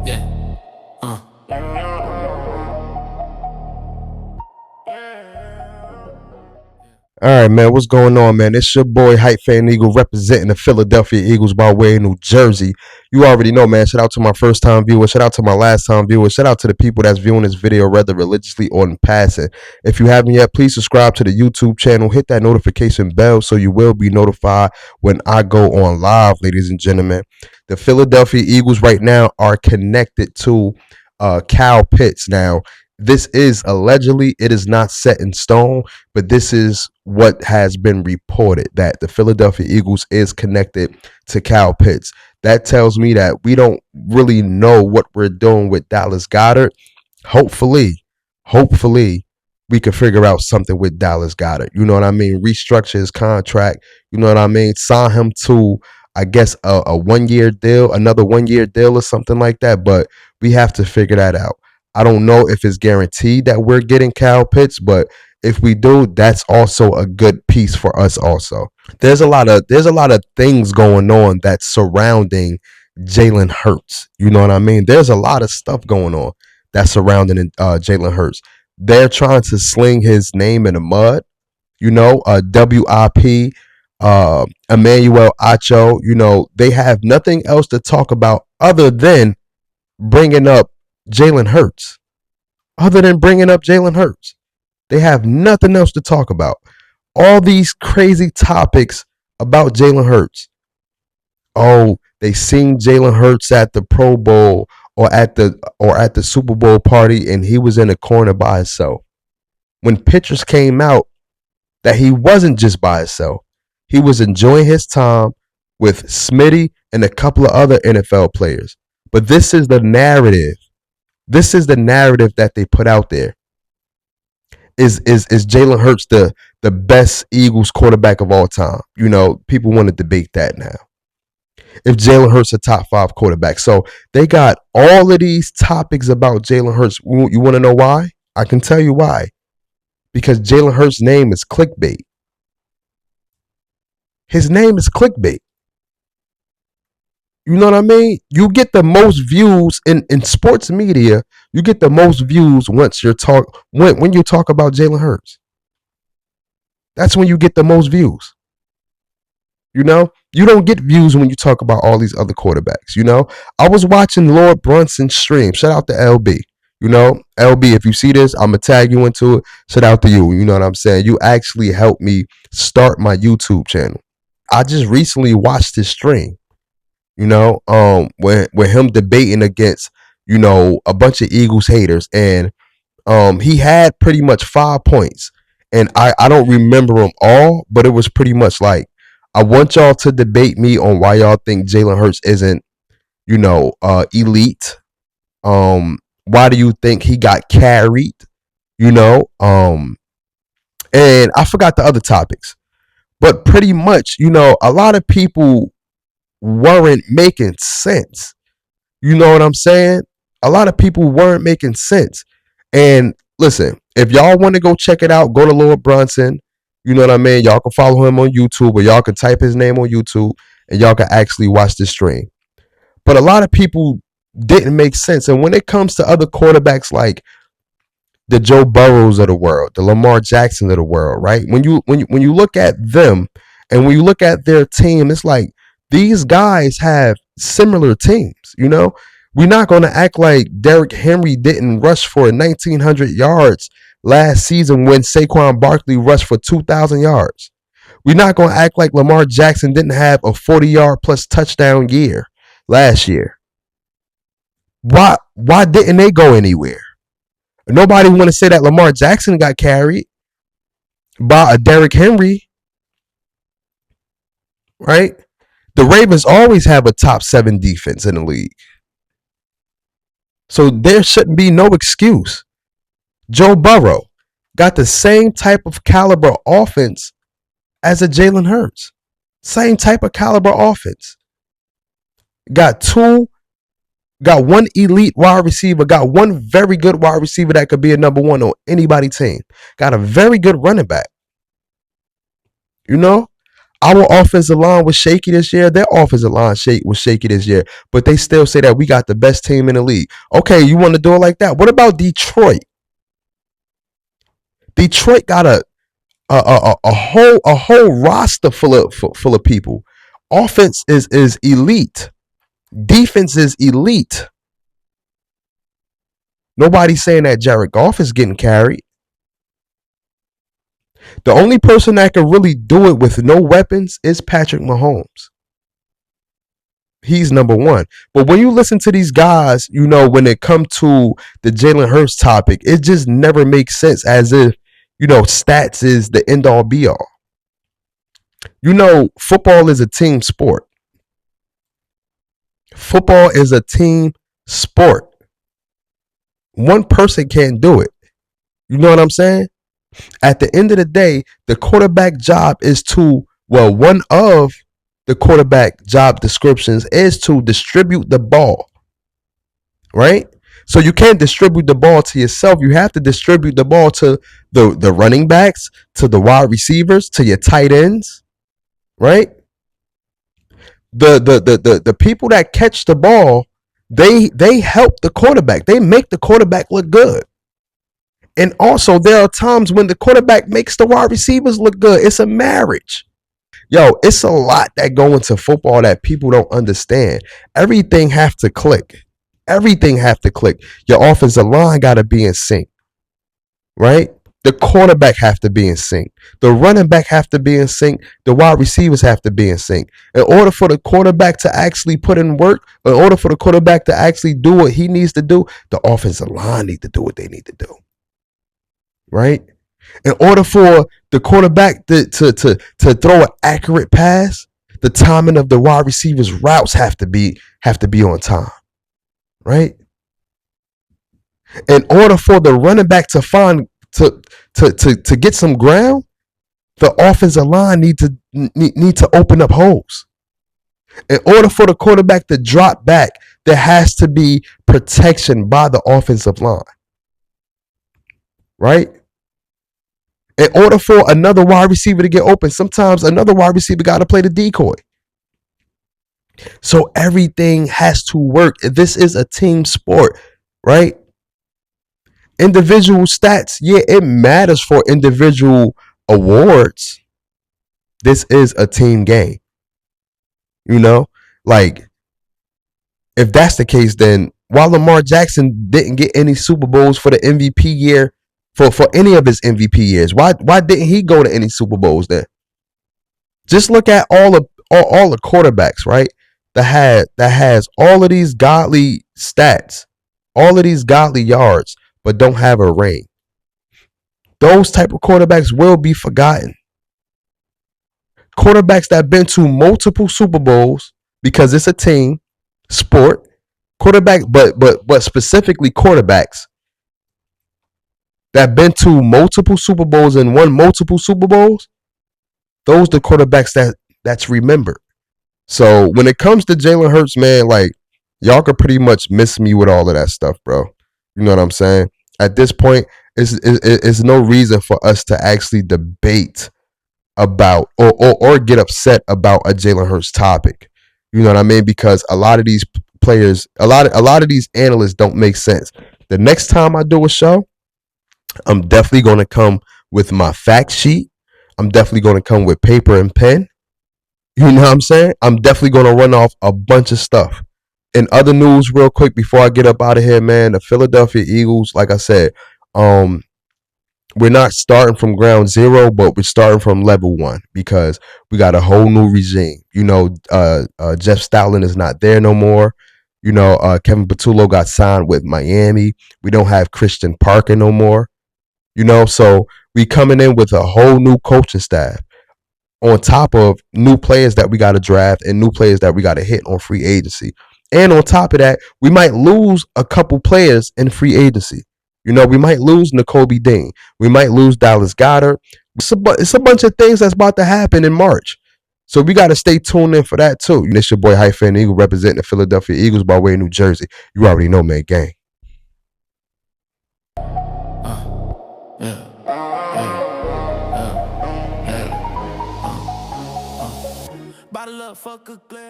Yeah. All right, man. What's going on, man? It's your boy Hype Fan Eagle representing the Philadelphia Eagles by way of New Jersey. You already know, man. Shout out to my first time viewers. Shout out to my last time viewers. Shout out to the people that's viewing this video rather religiously or in passing. If you haven't yet, please subscribe to the YouTube channel. Hit that notification bell so you will be notified when I go on live, ladies and gentlemen. The Philadelphia Eagles right now are connected to Kyle Pitts. Now, this is allegedly, it is not set in stone, but this is what has been reported, that the Philadelphia Eagles is connected to Kyle Pitts. That tells me that we don't really know what we're doing with Dallas Goedert. Hopefully, we can figure out something with Dallas Goedert. You know what I mean? Restructure his contract. You know what I mean? Sign him to, I guess, a 1 year deal, another 1 year deal or something like that. But we have to figure that out. I don't know if it's guaranteed that we're getting Kyle Pitts, but if we do, that's also a good piece for us. Also, there's a lot of things going on that's surrounding Jalen Hurts. You know what I mean? There's a lot of stuff going on that's surrounding Jalen Hurts. They're trying to sling his name in the mud. You know, WIP, Emmanuel Acho. You know, they have nothing else to talk about other than bringing up Jalen Hurts. Other than bringing up Jalen Hurts, they have nothing else to talk about. All these crazy topics about Jalen Hurts. Oh, they seen Jalen Hurts at the Pro Bowl or at the Super Bowl party, and he was in a corner by himself. When pictures came out that he wasn't just by himself, he was enjoying his time with Smitty and a couple of other NFL players. But this is the narrative. This is the narrative that they put out there. Is Jalen Hurts the best Eagles quarterback of all time? You know, people want to debate that now. If Jalen Hurts a top 5 quarterback. So they got all of these topics about Jalen Hurts. You want to know why? I can tell you why. Because Jalen Hurts' name is clickbait. His name is clickbait. You know what I mean? You get the most views in sports media. You get the most views once when you talk about Jalen Hurts. That's when you get the most views. You know, you don't get views when you talk about all these other quarterbacks. You know, I was watching Lord Brunson's stream. Shout out to LB. You know, LB, if you see this, I'm gonna tag you into it. Shout out to you. You know what I'm saying? You actually helped me start my YouTube channel. I just recently watched his stream. You know, when him debating against, you know, a bunch of Eagles haters, and he had pretty much 5 points, and I don't remember them all, but it was pretty much like, I want y'all to debate me on why y'all think Jalen Hurts isn't, you know, elite. Why do you think he got carried? You know, and I forgot the other topics, but pretty much, you know, a lot of people weren't making sense. You know what I'm saying? A lot of people weren't making sense. And listen, if y'all want to go check it out, go to Lord Brunson. You know what I mean? Y'all can follow him on YouTube, or y'all can type his name on YouTube and y'all can actually watch this stream. But a lot of people didn't make sense. And when it comes to other quarterbacks like the Joe Burrows of the world, the Lamar Jackson of the world, right? When you look at them and when you look at their team, it's like these guys have similar teams. You know, we're not going to act like Derrick Henry didn't rush for 1,900 yards last season when Saquon Barkley rushed for 2,000 yards. We're not going to act like Lamar Jackson didn't have a 40-yard plus touchdown year last year. Why didn't they go anywhere? Nobody want to say that Lamar Jackson got carried by a Derrick Henry, right? The Ravens always have a top 7 defense in the league. So there shouldn't be no excuse. Joe Burrow got the same type of caliber offense as a Jalen Hurts. Same type of caliber offense. Got one elite wide receiver, got one very good wide receiver that could be a number 1 on anybody's team. Got a very good running back. You know, Our offensive line was shaky this year. Their offensive line was shaky this year, but they still say that we got the best team in the league. Okay, you want to do it like that? What about Detroit? Detroit got a whole roster full of people. Offense is elite. Defense is elite. Nobody's saying that Jared Goff is getting carried. The only person that can really do it with no weapons is Patrick Mahomes. He's number one. But when you listen to these guys, when it comes to the Jalen Hurts topic, it just never makes sense, as if, stats is the end all be all. Football is a team sport. Football is a team sport. One person can't do it. You know what I'm saying? At the end of the day, the quarterback job is one of the quarterback job descriptions is to distribute the ball, right? So you can't distribute the ball to yourself. You have to distribute the ball to the running backs, to the wide receivers, to your tight ends, right? The people that catch the ball, they help the quarterback. They make the quarterback look good. And also, there are times when the quarterback makes the wide receivers look good. It's a marriage. Yo, it's a lot that go into football that people don't understand. Everything have to click. Everything have to click. Your offensive line got to be in sync, right? The quarterback have to be in sync. The running back have to be in sync. The wide receivers have to be in sync. In order for the quarterback to actually put in work, in order for the quarterback to actually do what he needs to do, the offensive line need to do what they need to do, right? In order for the quarterback to throw an accurate pass, the timing of the wide receivers' routes have to be on time, right? In order for the running back to get some ground, the offensive line need to open up holes. In order for the quarterback to drop back, there has to be protection by the offensive line, right? In order for another wide receiver to get open, sometimes another wide receiver got to play the decoy. So everything has to work. This is a team sport, right? Individual stats, yeah, it matters for individual awards. This is a team game. Like, if that's the case, then why Lamar Jackson didn't get any Super Bowls for the MVP year, for any of his MVP years, why didn't he go to any Super Bowls then? Just look at all the quarterbacks, right? That has all of these godly stats, all of these godly yards, but don't have a ring. Those type of quarterbacks will be forgotten. Quarterbacks that have been to multiple Super Bowls, because it's a team sport. But specifically quarterbacks that been to multiple Super Bowls and won multiple Super Bowls, those the quarterbacks that's remembered. So when it comes to Jalen Hurts, man, like, y'all could pretty much miss me with all of that stuff, bro. You know what I'm saying? At this point, it's no reason for us to actually debate about or get upset about a Jalen Hurts topic. You know what I mean? Because a lot of these players, a lot of these analysts don't make sense. The next time I do a show, I'm definitely going to come with my fact sheet. I'm definitely going to come with paper and pen. You know what I'm saying? I'm definitely going to run off a bunch of stuff. In other news, real quick, before I get up out of here, man, the Philadelphia Eagles, like I said, we're not starting from ground zero, but we're starting from level one, because we got a whole new regime. Jeff Stoutland is not there no more. Kevin Patullo got signed with Miami. We don't have Christian Parker no more. So we coming in with a whole new coaching staff, on top of new players that we got to draft and new players that we got to hit on free agency. And on top of that, we might lose a couple players in free agency. We might lose N'Kobe Dean. We might lose Dallas Goedert. It's a bunch of things that's about to happen in March. So we got to stay tuned in for that too. It's your boy Hyphen Eagle, representing the Philadelphia Eagles by way of New Jersey. You already know, man, gang. could glare.